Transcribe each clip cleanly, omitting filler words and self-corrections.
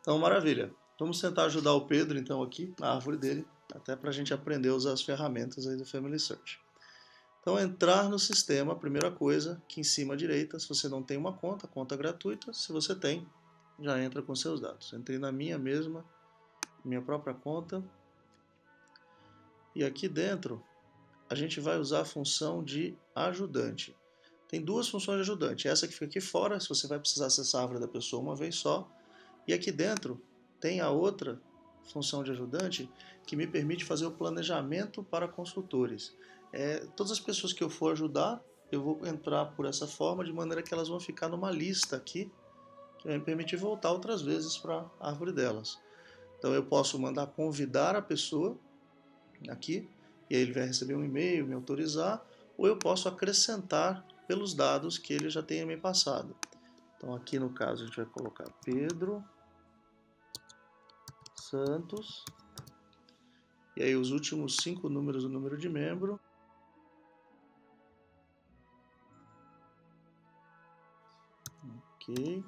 Então, maravilha. Vamos tentar ajudar o Pedro, então, aqui na árvore dele, até para a gente aprender a usar as ferramentas aí do Family Search. Então, entrar no sistema, a primeira coisa, aqui em cima à direita, se você não tem uma conta gratuita. Se você tem, já entra com seus dados. Entrei na minha própria conta. E aqui dentro, a gente vai usar a função de ajudante. Tem duas funções de ajudante. Essa que fica aqui fora, se você vai precisar acessar a árvore da pessoa uma vez só. E aqui dentro tem a outra função de ajudante que me permite fazer o planejamento para consultores. Todas as pessoas que eu for ajudar, eu vou entrar por essa forma, de maneira que elas vão ficar numa lista aqui, que vai me permitir voltar outras vezes para a árvore delas. Então eu posso mandar convidar a pessoa aqui, e aí ele vai receber um e-mail, me autorizar, ou eu posso acrescentar pelos dados que ele já tenha me passado. Então aqui no caso a gente vai colocar Pedro Santos, e aí os últimos 5 números do número de membro. Ok.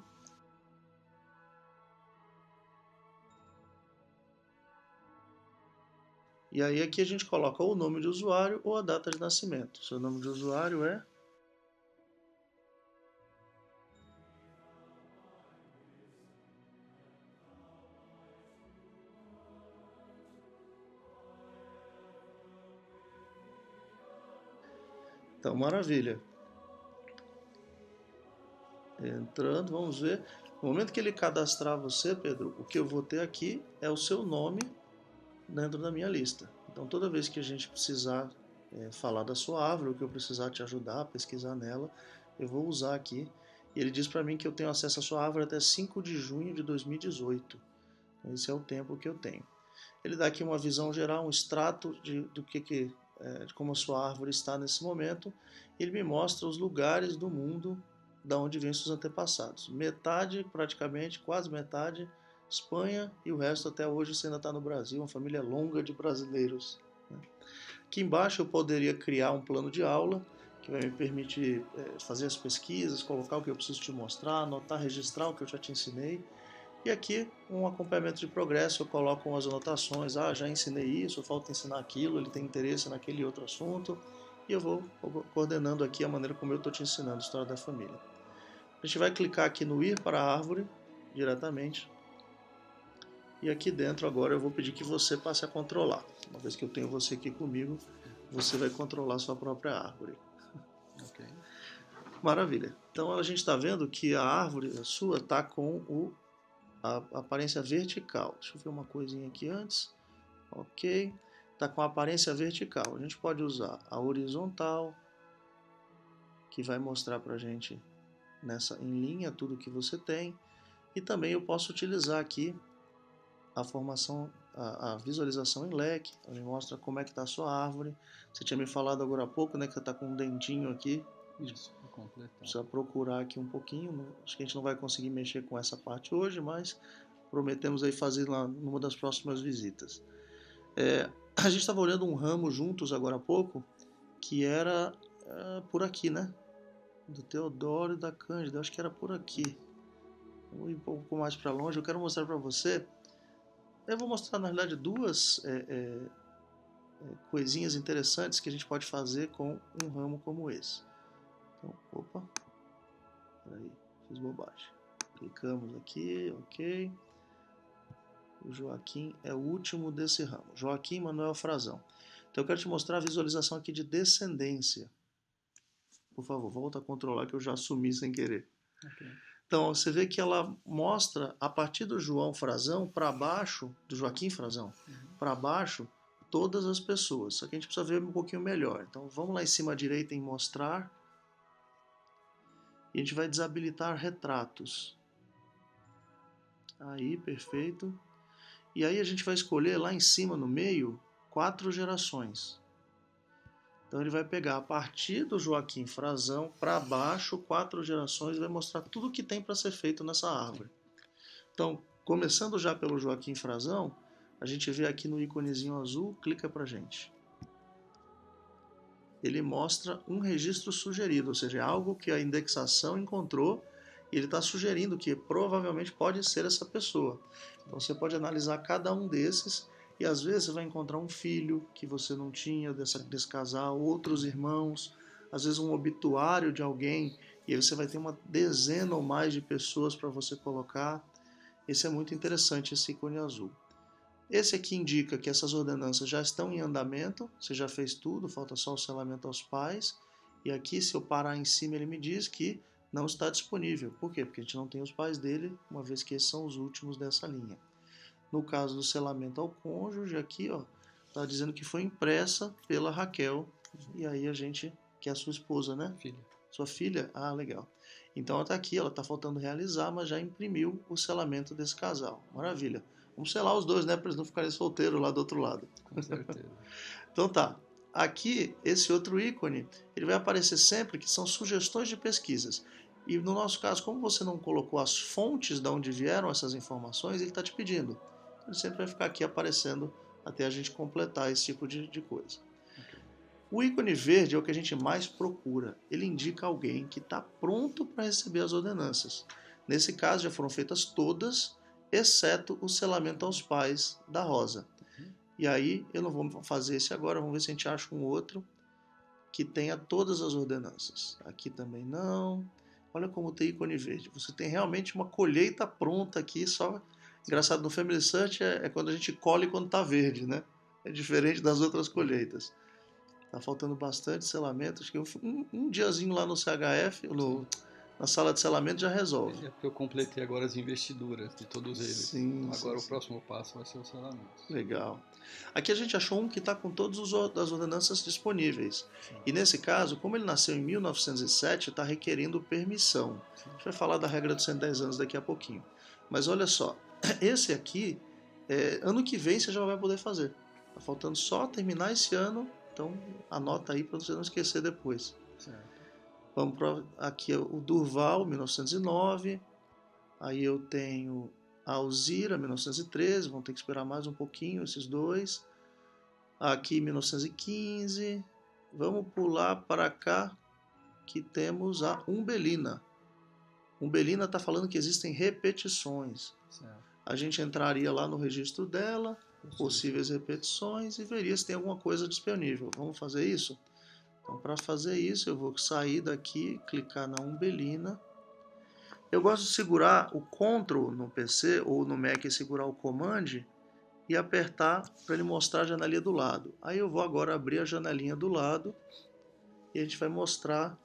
E aí aqui a gente coloca ou o nome de usuário ou a data de nascimento. Seu nome de usuário é... Então, maravilha. Entrando, vamos ver. No momento que ele cadastrar você, Pedro, o que eu vou ter aqui é o seu nome dentro da minha lista. Então, toda vez que a gente precisar falar da sua árvore, ou que eu precisar te ajudar a pesquisar nela, eu vou usar aqui. E ele diz para mim que eu tenho acesso à sua árvore até 5 de junho de 2018. Então, esse é o tempo que eu tenho. Ele dá aqui uma visão geral, um extrato de como a sua árvore está nesse momento. Ele me mostra os lugares do mundo da onde vêm seus antepassados. Metade, praticamente, quase metade, Espanha, e o resto até hoje você ainda está no Brasil, uma família longa de brasileiros. Aqui embaixo eu poderia criar um plano de aula que vai me permitir fazer as pesquisas, colocar o que eu preciso te mostrar, anotar, registrar o que eu já te ensinei. E aqui, um acompanhamento de progresso, eu coloco umas anotações, já ensinei isso, falta ensinar aquilo, ele tem interesse naquele outro assunto, e eu vou coordenando aqui a maneira como eu estou te ensinando a história da família. A gente vai clicar aqui no ir para a árvore, diretamente, e aqui dentro agora eu vou pedir que você passe a controlar. Uma vez que eu tenho você aqui comigo, você vai controlar a sua própria árvore. Ok. Maravilha. Então a gente está vendo que a árvore sua está com a aparência vertical. Deixa eu ver uma coisinha aqui antes. Ok. Está com a aparência vertical. A gente pode usar a horizontal, que vai mostrar para a gente em linha tudo que você tem. E também eu posso utilizar aqui a formação, a visualização em leque. Ele mostra como é que está a sua árvore. Você tinha me falado agora há pouco, né, que você está com um dentinho aqui. Isso, para completar. Precisa procurar aqui um pouquinho. Acho que a gente não vai conseguir mexer com essa parte hoje, mas prometemos aí fazer lá numa das próximas visitas. A gente estava olhando um ramo juntos agora há pouco, que era por aqui, né? Do Teodoro e da Cândida, acho que era por aqui. Vou ir um pouco mais para longe, eu quero mostrar para você. Eu vou mostrar, na realidade, duas coisinhas interessantes que a gente pode fazer com um ramo como esse. Então, opa, peraí, fiz bobagem. Clicamos aqui, ok. O Joaquim é o último desse ramo. Joaquim Manuel Frazão. Então eu quero te mostrar a visualização aqui de descendência. Por favor, volta a controlar que eu já assumi sem querer. Okay. Então você vê que ela mostra a partir do João Frazão para baixo, do Joaquim Frazão, para baixo, todas as pessoas. Só que a gente precisa ver um pouquinho melhor. Então vamos lá em cima à direita em mostrar. E a gente vai desabilitar retratos. Aí, perfeito. E aí a gente vai escolher lá em cima, no meio, 4 gerações. Então ele vai pegar a partir do Joaquim Frazão para baixo, 4 gerações, e vai mostrar tudo o que tem para ser feito nessa árvore. Então, começando já pelo Joaquim Frazão, a gente vê aqui no íconezinho azul, clica para a gente. Ele mostra um registro sugerido, ou seja, algo que a indexação encontrou E ele está sugerindo que provavelmente pode ser essa pessoa. Então você pode analisar cada um desses e às vezes você vai encontrar um filho que você não tinha desse casal, outros irmãos, às vezes um obituário de alguém, e aí você vai ter uma dezena ou mais de pessoas para você colocar. Esse é muito interessante, esse ícone azul. Esse aqui indica que essas ordenanças já estão em andamento, você já fez tudo, falta só o selamento aos pais. E aqui, se eu parar em cima, ele me diz que não está disponível. Por quê? Porque a gente não tem os pais dele, uma vez que esses são os últimos dessa linha. No caso do selamento ao cônjuge, aqui está dizendo que foi impressa pela Raquel. E aí a gente, que é a sua esposa, né? Filha. Sua filha? Ah, legal. Então ela está aqui, ela está faltando realizar, mas já imprimiu o selamento desse casal. Maravilha. Vamos selar os dois, né? Para eles não ficarem solteiros lá do outro lado. Com certeza. Então tá. Aqui, esse outro ícone, ele vai aparecer sempre que são sugestões de pesquisas. E no nosso caso, como você não colocou as fontes de onde vieram essas informações, ele está te pedindo. Ele sempre vai ficar aqui aparecendo até a gente completar esse tipo de coisa. O ícone verde é o que a gente mais procura. Ele indica alguém que está pronto para receber as ordenanças. Nesse caso, já foram feitas todas, exceto o selamento aos pais da Rosa. E aí, eu não vou fazer esse agora, vamos ver se a gente acha um outro que tenha todas as ordenanças. Aqui também não. Olha como tem ícone verde. Você tem realmente uma colheita pronta aqui, só... Engraçado, no Family Search é quando a gente colhe quando está verde, né? É diferente das outras colheitas. Tá faltando bastante selamento. Acho que um diazinho lá no CHF, na sala de selamento, já resolve. É porque eu completei agora as investiduras de todos eles. Sim, então agora sim. O próximo passo vai ser o selamento. Legal. Aqui a gente achou um que está com todas as ordenanças disponíveis. Sim. E nesse caso, como ele nasceu em 1907, está requerendo permissão. Sim. A gente vai falar da regra dos 110 anos daqui a pouquinho. Mas olha só, esse aqui, ano que vem você já vai poder fazer. Está faltando só terminar esse ano, então anota aí para você não esquecer depois. Certo. Vamos para aqui o Durval, 1909. Aí eu tenho a Alzira, 1913. Vão ter que esperar mais um pouquinho esses dois. Aqui, 1915. Vamos pular para cá, que temos a Umbelina. Umbelina está falando que existem repetições. Certo. A gente entraria lá no registro dela, possíveis repetições, e veria se tem alguma coisa disponível. Vamos fazer isso? Então, para fazer isso, eu vou sair daqui, clicar na Umbelina. Eu gosto de segurar o Ctrl no PC ou no Mac, segurar o Command e apertar para ele mostrar a janelinha do lado. Aí eu vou agora abrir a janelinha do lado e a gente vai mostrar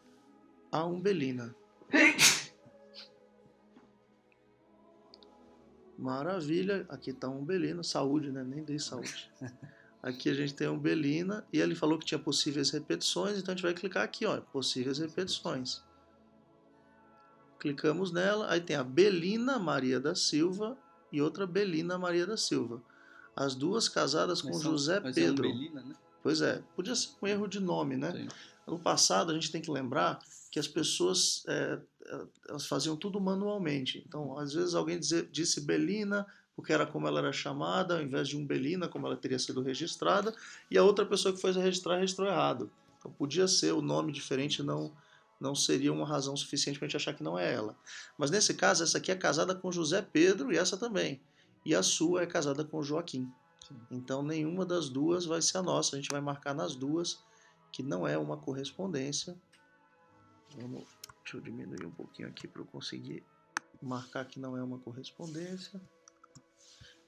a Umbelina. Maravilha, aqui está a Umbelina, saúde, né? Nem dei saúde. Aqui a gente tem a Umbelina e ele falou que tinha possíveis repetições, então a gente vai clicar aqui, ó, possíveis repetições. Clicamos nela, aí tem a Belina Maria da Silva e outra Belina Maria da Silva. As duas casadas com José Pedro. É Umbelina, né? Pois é, podia ser um erro de nome, né? Sim. No passado a gente tem que lembrar que as pessoas elas faziam tudo manualmente. Então, às vezes alguém disse Belina, porque era como ela era chamada, ao invés de Umbelina, como ela teria sido registrada, e a outra pessoa que foi registrar registrou errado. Então, podia ser o nome diferente, não seria uma razão suficiente para a gente achar que não é ela. Mas nesse caso, essa aqui é casada com José Pedro e essa também. E a sua é casada com Joaquim. Sim. Então, nenhuma das duas vai ser a nossa. A gente vai marcar nas duas que não é uma correspondência. Deixa eu diminuir um pouquinho aqui para eu conseguir marcar que não é uma correspondência.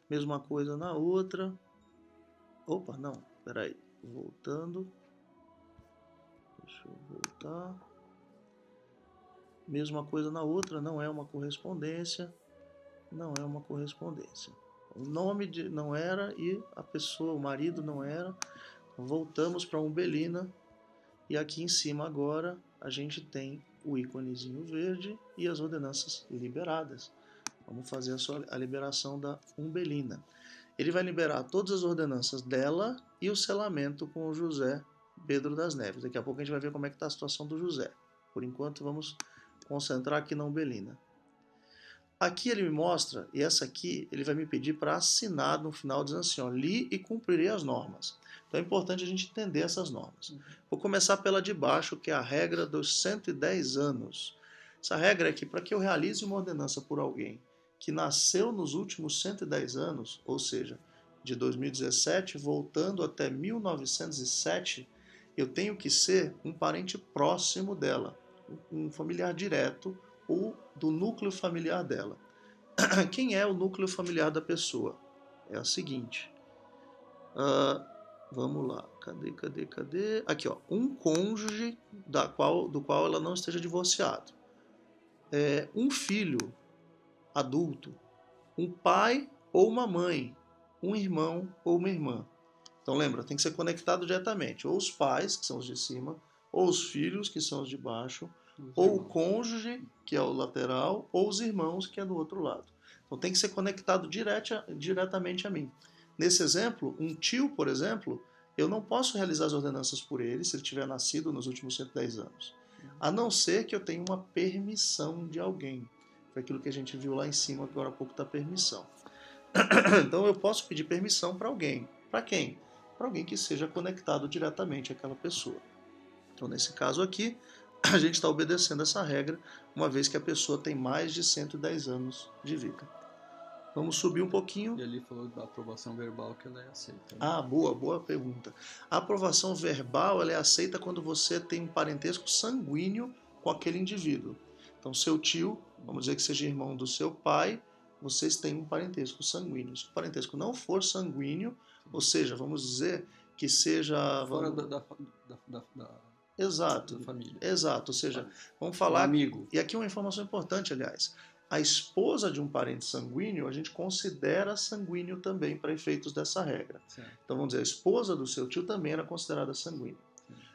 Mesma coisa na outra. Opa, não, peraí. Voltando. Deixa eu voltar. Mesma coisa na outra, não é uma correspondência. Não é uma correspondência. O nome não era e a pessoa, o marido não era. Voltamos para Umbelina. E aqui em cima agora a gente tem o íconezinho verde e as ordenanças liberadas. Vamos fazer a liberação da Umbelina. Ele vai liberar todas as ordenanças dela e o selamento com o José Pedro das Neves. Daqui a pouco a gente vai ver como é que está a situação do José. Por enquanto vamos concentrar aqui na Umbelina. Aqui ele me mostra, e essa aqui ele vai me pedir para assinar no final, dizendo assim, ó, li e cumprirei as normas. Então é importante a gente entender essas normas. Vou começar pela de baixo, que é a regra dos 110 anos. Essa regra é que para que eu realize uma ordenança por alguém que nasceu nos últimos 110 anos, ou seja, de 2017 voltando até 1907, eu tenho que ser um parente próximo dela, um familiar direto ou do núcleo familiar dela. Quem é o núcleo familiar da pessoa? É a seguinte. Vamos lá. Cadê? Aqui, ó. Um cônjuge do qual ela não esteja divorciado. Um filho adulto. Um pai ou uma mãe. Um irmão ou uma irmã. Então lembra, tem que ser conectado diretamente. Ou os pais, que são os de cima, ou os filhos, que são os de baixo, ou o cônjuge, que é o lateral, ou os irmãos, que é do outro lado. Então tem que ser conectado diretamente a mim. Nesse exemplo, um tio, por exemplo, eu não posso realizar as ordenanças por ele se ele tiver nascido nos últimos 110 anos. A não ser que eu tenha uma permissão de alguém. Foi aquilo que a gente viu lá em cima, que agora há pouco está permissão. Então eu posso pedir permissão para alguém. Para quem? Para alguém que seja conectado diretamente àquela pessoa. Então nesse caso aqui, a gente está obedecendo essa regra, uma vez que a pessoa tem mais de 110 anos de vida. Vamos subir um pouquinho. E ali falou da aprovação verbal que ela é aceita. Né? Ah, boa pergunta. A aprovação verbal ela é aceita quando você tem um parentesco sanguíneo com aquele indivíduo. Então seu tio, vamos dizer que seja irmão do seu pai, vocês têm um parentesco sanguíneo. Se o parentesco não for sanguíneo, ou seja, vamos dizer que seja... Fora da Exato, família. Exato, ou seja, vamos falar... amigo. E aqui uma informação importante, aliás. A esposa de um parente sanguíneo, a gente considera sanguíneo também para efeitos dessa regra. Certo. Então vamos dizer, a esposa do seu tio também era considerada sanguínea.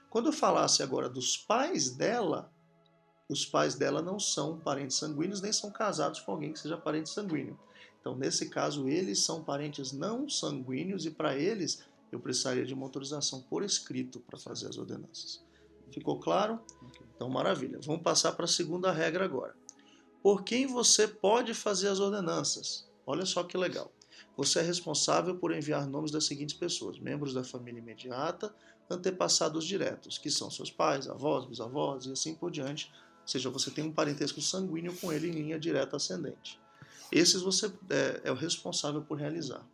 Quando eu falasse agora dos pais dela, os pais dela não são parentes sanguíneos, nem são casados com alguém que seja parente sanguíneo. Então, nesse caso, eles são parentes não sanguíneos e para eles eu precisaria de uma autorização por escrito para fazer as ordenanças. Ficou claro? Okay. Então, maravilha. Vamos passar para a segunda regra agora. Por quem você pode fazer as ordenanças? Olha só que legal. Você é responsável por enviar nomes das seguintes pessoas: membros da família imediata, antepassados diretos, que são seus pais, avós, bisavós e assim por diante. Ou seja, você tem um parentesco sanguíneo com ele em linha direta ascendente. Esses você é o responsável por realizar.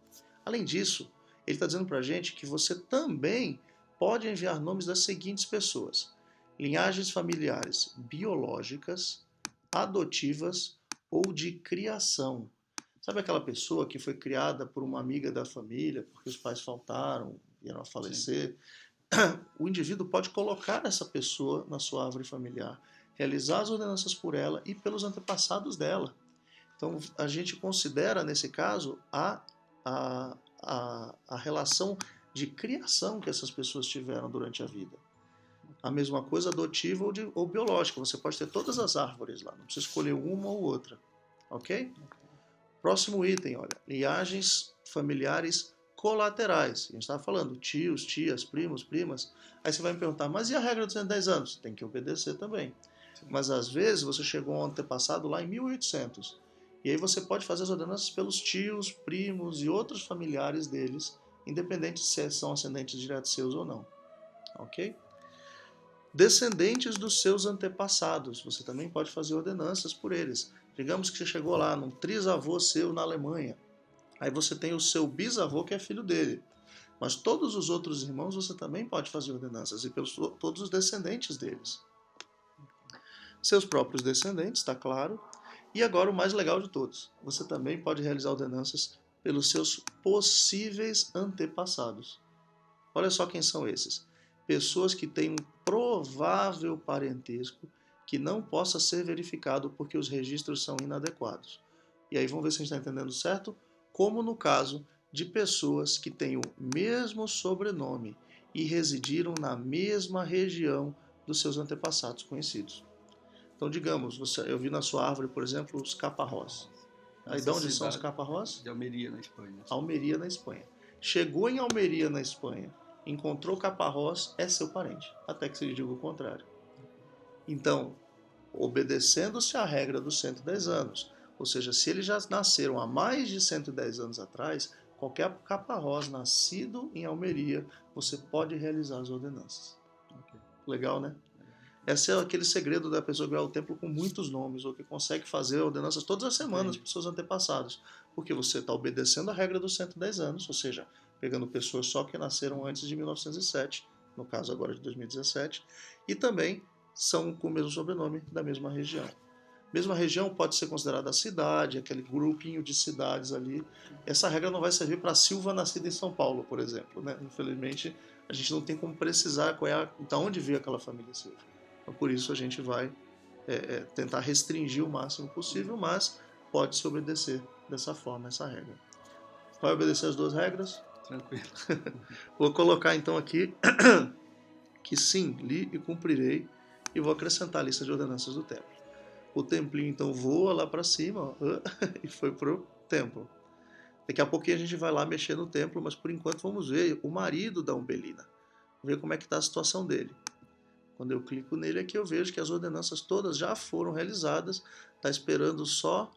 Além disso, ele está dizendo para a gente que você também pode enviar nomes das seguintes pessoas: linhagens familiares biológicas, adotivas ou de criação. Sabe aquela pessoa que foi criada por uma amiga da família, porque os pais faltaram, vieram a falecer? Sim. O indivíduo pode colocar essa pessoa na sua árvore familiar, realizar as ordenanças por ela e pelos antepassados dela. Então a gente considera, nesse caso, a relação de criação que essas pessoas tiveram durante a vida. A mesma coisa adotiva ou biológica. Você pode ter todas as árvores lá, não precisa escolher uma ou outra. Ok? Próximo item, olha. Linhagens familiares colaterais. A gente estava falando tios, tias, primos, primas. Aí você vai me perguntar, mas e a regra dos 110 anos? Tem que obedecer também. Sim. Mas às vezes você chegou a um antepassado lá em 1800. E aí você pode fazer as ordenanças pelos tios, primos e outros familiares deles, independente se são ascendentes diretos seus ou não. Ok? Descendentes dos seus antepassados. Você também pode fazer ordenanças por eles. Digamos que você chegou lá num trisavô seu na Alemanha. Aí você tem o seu bisavô que é filho dele. Mas todos os outros irmãos você também pode fazer ordenanças e pelos todos os descendentes deles. Seus próprios descendentes, está claro. E agora o mais legal de todos. Você também pode realizar ordenanças pelos seus possíveis antepassados. Olha só quem são esses. Pessoas que têm um provável parentesco que não possa ser verificado porque os registros são inadequados. E aí vamos ver se a gente está entendendo certo? Como no caso de pessoas que têm o mesmo sobrenome e residiram na mesma região dos seus antepassados conhecidos. Então, digamos, eu vi na sua árvore, por exemplo, os caparrós. Aí de onde são os caparrós? De Almeria, na Espanha. Almeria, na Espanha. Chegou em Almeria, na Espanha, encontrou caparrós, é seu parente, até que se lhe diga o contrário. Então, obedecendo-se à regra dos 110 anos, ou seja, se eles já nasceram há mais de 110 anos atrás, qualquer caparrós nascido em Almeria, você pode realizar as ordenanças. Okay. Legal, né? Esse é aquele segredo da pessoa que vai ao templo com muitos nomes, ou que consegue fazer ordenanças todas as semanas para os seus antepassados. Porque você está obedecendo a regra dos 110 anos, ou seja, pegando pessoas só que nasceram antes de 1907, no caso agora de 2017, e também são com o mesmo sobrenome da mesma região. Mesma região pode ser considerada a cidade, aquele grupinho de cidades ali. Essa regra não vai servir para Silva nascida em São Paulo, por exemplo. Né? Infelizmente, a gente não tem como precisar de onde veio aquela família Silva. Então, por isso, a gente vai tentar restringir o máximo possível, mas pode-se obedecer dessa forma, essa regra. Vai obedecer as duas regras? Tranquilo. Vou colocar então aqui que sim, li e cumprirei, e vou acrescentar a lista de ordenanças do templo. O templinho então voa lá para cima, ó, e foi pro templo. Daqui a pouquinho a gente vai lá mexer no templo, mas por enquanto vamos ver o marido da Umbelina. Ver como é que está a situação dele. Quando eu clico nele aqui eu vejo que as ordenanças todas já foram realizadas. Está esperando só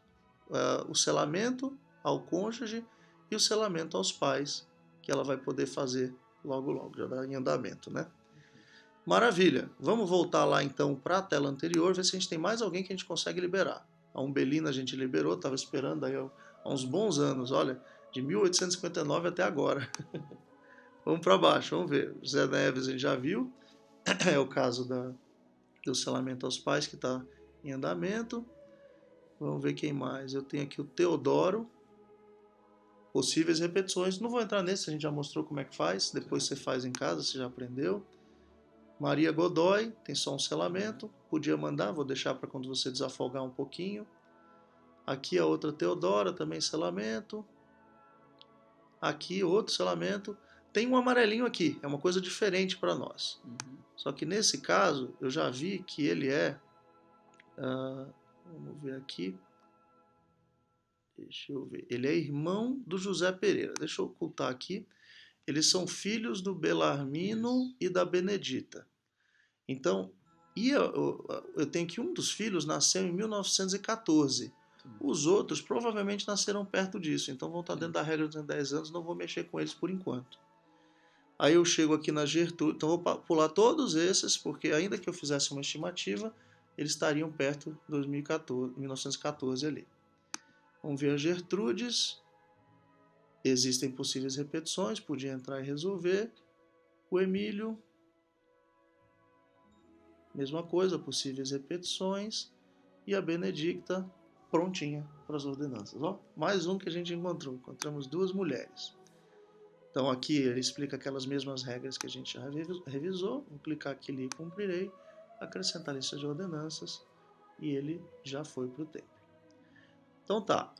o selamento ao cônjuge e o selamento aos pais, que ela vai poder fazer logo logo, já está em andamento, né? Maravilha. Vamos voltar lá então para a tela anterior, ver se a gente tem mais alguém que a gente consegue liberar. A Umbelina a gente liberou, estava esperando aí há uns bons anos, olha, de 1859 até agora. Vamos para baixo, vamos ver. José Neves a gente já viu, é o caso do selamento aos pais que está em andamento. Vamos ver quem mais. Eu tenho aqui o Teodoro. Possíveis repetições. Não vou entrar nesse, a gente já mostrou como é que faz. Depois você faz em casa, você já aprendeu. Maria Godoy, tem só um selamento. Podia mandar, vou deixar para quando você desafogar um pouquinho. Aqui a outra Teodora, também selamento. Aqui outro selamento. Tem um amarelinho aqui, é uma coisa diferente para nós. Só que nesse caso, eu já vi que ele é... vamos ver aqui. Deixa eu ver. Ele é irmão do José Pereira. Deixa eu ocultar aqui. Eles são filhos do Belarmino e da Benedita. Então, eu tenho que um dos filhos nasceu em 1914. Os outros provavelmente nasceram perto disso. Então vão estar dentro da regra dos 10 anos. Não vou mexer com eles por enquanto. Aí eu chego aqui na Gertrude. Então vou pular todos esses, porque ainda que eu fizesse uma estimativa, eles estariam perto de 2014, 1914 ali. Vamos ver a Gertrudes. Existem possíveis repetições, podia entrar e resolver. O Emílio, mesma coisa, possíveis repetições. E a Benedicta, prontinha para as ordenanças. Ó, mais um que a gente encontrou. Encontramos duas mulheres. Então aqui ele explica aquelas mesmas regras que a gente já revisou. Vou clicar aqui e cumprirei. Acrescentar lista de ordenanças. E ele já foi para o templo. Então tá.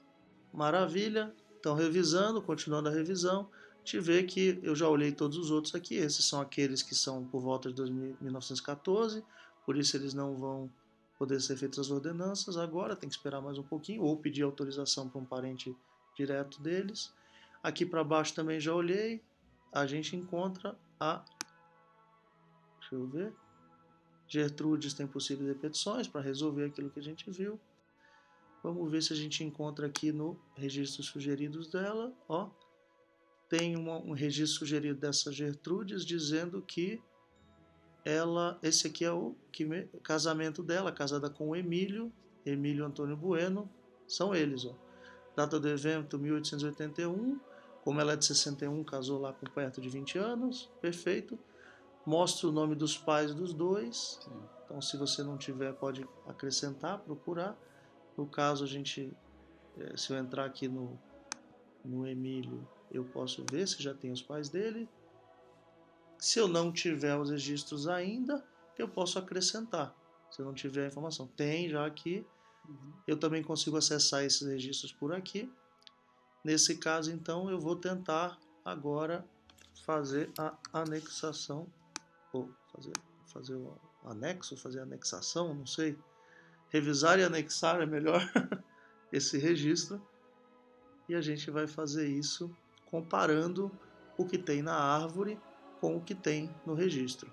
Maravilha. Então revisando, continuando a revisão. Te vê que eu já olhei todos os outros aqui. Esses são aqueles que são por volta de 1914. Por isso eles não vão poder ser feitas as ordenanças agora, tem que esperar mais um pouquinho, ou pedir autorização para um parente direto deles. Aqui para baixo também já olhei, a gente encontra deixa eu ver, Gertrudes tem possíveis repetições para resolver aquilo que a gente viu. Vamos ver se a gente encontra aqui no registro sugeridos dela, ó, tem um registro sugerido dessa Gertrudes dizendo que esse aqui é o casamento dela, casada com o Emílio Antônio Bueno, são eles, ó. Data do evento 1881, como ela é de 61, casou lá com perto de 20 anos, perfeito. Mostra o nome dos pais dos dois. Sim. Então se você não tiver, pode acrescentar, procurar. No caso, se eu entrar aqui no Emílio, eu posso ver se já tem os pais dele. Se eu não tiver os registros ainda, eu posso acrescentar. Se eu não tiver a informação, tem já aqui. Eu também consigo acessar esses registros por aqui. Nesse caso, então, eu vou tentar agora fazer a anexação, ou fazer o anexo, fazer a anexação, não sei. Revisar e anexar é melhor esse registro. E a gente vai fazer isso comparando o que tem na árvore com o que tem no registro.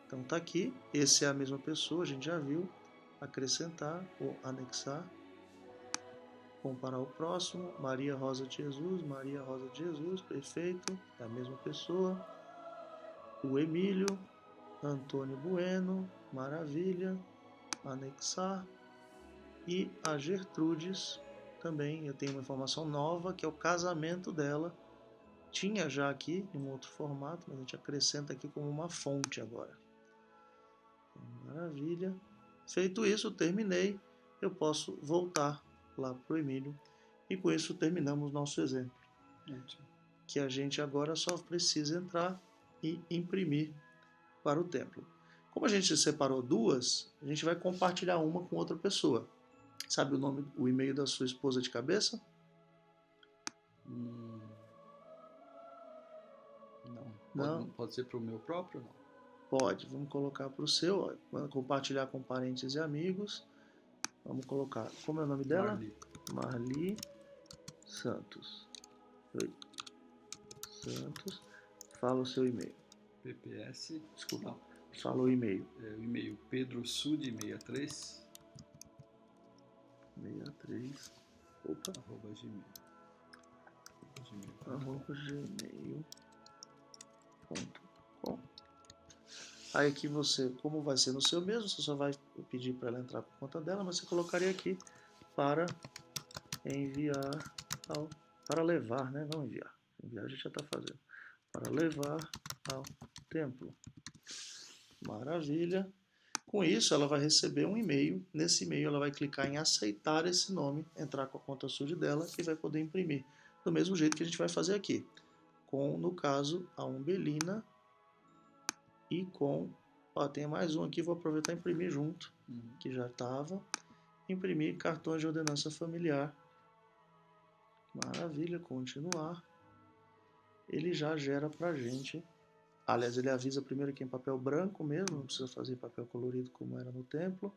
Então tá aqui, esse é a mesma pessoa, a gente já viu. Acrescentar ou anexar. Comparar o próximo, Maria Rosa de Jesus, perfeito, é a mesma pessoa. O Emílio Antônio Bueno, Maravilha. Anexar. E a Gertrudes também, eu tenho uma informação nova, que é o casamento dela. Tinha já aqui, em um outro formato, mas a gente acrescenta aqui como uma fonte agora. Maravilha. Feito isso, terminei. Eu posso voltar lá para o Emílio. E com isso terminamos nosso exemplo. Que a gente agora só precisa entrar e imprimir para o templo. Como a gente separou duas, a gente vai compartilhar uma com outra pessoa. Sabe o nome, o e-mail da sua esposa de cabeça? Não. Pode ser para o meu próprio? Não. Pode. Vamos colocar para o seu. Ó. Compartilhar com parentes e amigos. Vamos colocar. Como é o nome dela? Marli Santos. Oi. Santos. Fala o seu e-mail. PPS. Desculpa. Fala o e-mail. O e-mail pedrosud63. 63. Opa. gmail.com. Aí aqui você, como vai ser no seu mesmo, você só vai pedir para ela entrar por conta dela, mas você colocaria aqui para enviar para levar, né? Não enviar. Enviar a gente já está fazendo. Para levar ao templo. Maravilha. Com isso, ela vai receber um e-mail. Nesse e-mail, ela vai clicar em aceitar esse nome, entrar com a conta SUD dela e vai poder imprimir. Do mesmo jeito que a gente vai fazer aqui. Com, no caso, a Umbelina e com... Ó, tem mais um aqui, vou aproveitar e imprimir junto, que já estava. Imprimir cartões de ordenança familiar. Maravilha, continuar. Ele já gera pra gente. Aliás, ele avisa primeiro aqui em papel branco mesmo, não precisa fazer papel colorido como era no templo.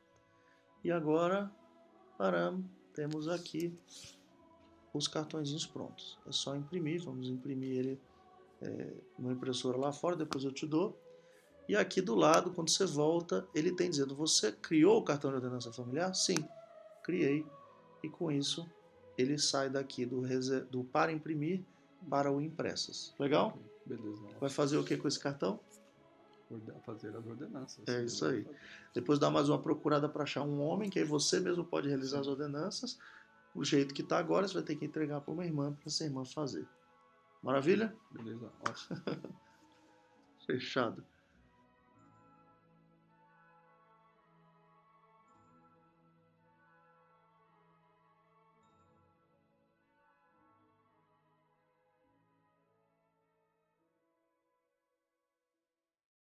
E agora, paramos, temos aqui os cartõezinhos prontos. É só imprimir, vamos imprimir ele numa impressora lá fora, depois eu te dou. E aqui do lado, quando você volta, ele tem dizendo, você criou o cartão de ordenança familiar? Sim, criei. E com isso, ele sai daqui do para imprimir para o impressas. Legal? Beleza. Vai fazer o que com esse cartão? Fazer as ordenanças. É isso aí. Depois dá mais uma procurada para achar um homem, que aí você mesmo pode realizar as ordenanças. O jeito que está agora, você vai ter que entregar para uma irmã, para essa irmã fazer. Maravilha? Beleza, ótimo. Fechado.